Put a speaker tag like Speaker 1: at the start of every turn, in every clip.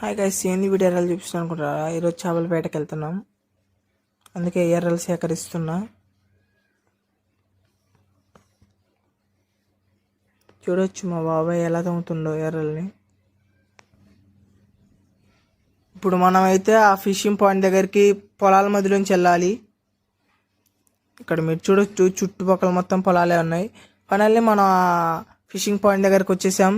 Speaker 1: Hi guys, ఏంది video ఎర్రలు చూపిస్తాను అనుకుంటారా? ఈరోజు చేపల వేటకి వెళ్తున్నాం, అందుకే ఎర్రలు సేకరిస్తున్నా. చూడొచ్చు మా బాబాయ్ ఎలా తమ్ముతుండో ఎర్రల్ని. ఇప్పుడు మనం అయితే ఆ ఫిషింగ్ పాయింట్ దగ్గరికి పొలాల మధ్యలోంచి వెళ్ళాలి. ఇక్కడ మీరు చూడొచ్చు, చుట్టుపక్కల మొత్తం పొలాలే ఉన్నాయి. ఫైనల్లీ మనం ఆ ఫిషింగ్ పాయింట్ దగ్గరికి వచ్చేసాం.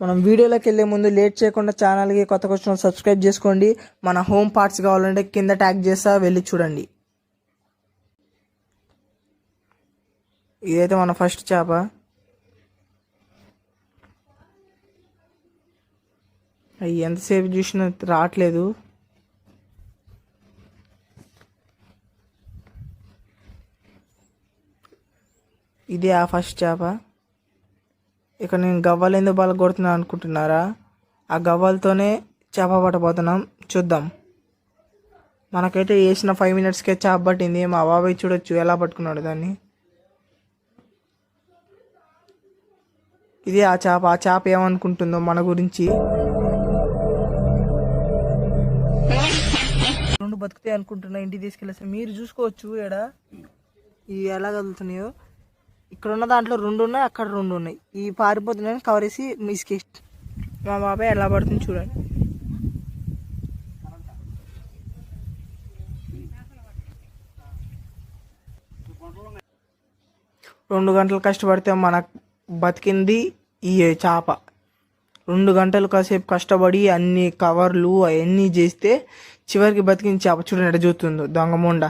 Speaker 1: మనం వీడియోలోకి వెళ్ళే ముందు లేట్ చేయకుండా ఛానల్కి కొత్తగా వచ్చిన సబ్స్క్రైబ్ చేసుకోండి. మన హోమ్ పార్ట్స్ కావాలంటే కింద ట్యాగ్ చేస్తా, వెళ్ళి చూడండి. ఇదైతే మన ఫస్ట్ చేప. అవి ఎంతసేపు చూసినా రావట్లేదు. ఇదే ఆ ఫస్ట్ చేప. ఇక నేను గవ్వలు ఎందుకు బాగా కొడుతున్నాను అనుకుంటున్నారా? ఆ గవ్వలతోనే చేప పట్టబోతున్నాం, చూద్దాం. మనకైతే వేసిన 5 minutesకే చేప పట్టింది. మా బాబాయ్ చూడొచ్చు ఎలా పట్టుకున్నాడు దాన్ని. ఇది ఆ చేప ఏమనుకుంటుందో మన గురించి. రెండు బతుకుతాయి అనుకుంటున్నా, ఇంటికి తీసుకెళ్ళేసి మీరు చూసుకోవచ్చు ఎడ ఇవి ఎలా కదులుతున్నాయో. ఇక్కడ ఉన్న దాంట్లో 2 ఉన్నాయి, అక్కడ 2 ఉన్నాయి. ఈ పారిపోతున్నాయని కవర్ వేసి మిస్కేసి మా బాబాయ్ ఎలా పడుతుంది చూడండి. రెండు గంటలు కష్టపడితే మనకు బతికింది ఈ చేప. 2 గంటలు కాసేపు కష్టపడి అన్ని కవర్లు అవన్నీ చేస్తే చివరికి బతికింది చేప. చూడండి ఎడ చూస్తుందో దొంగ మొండ.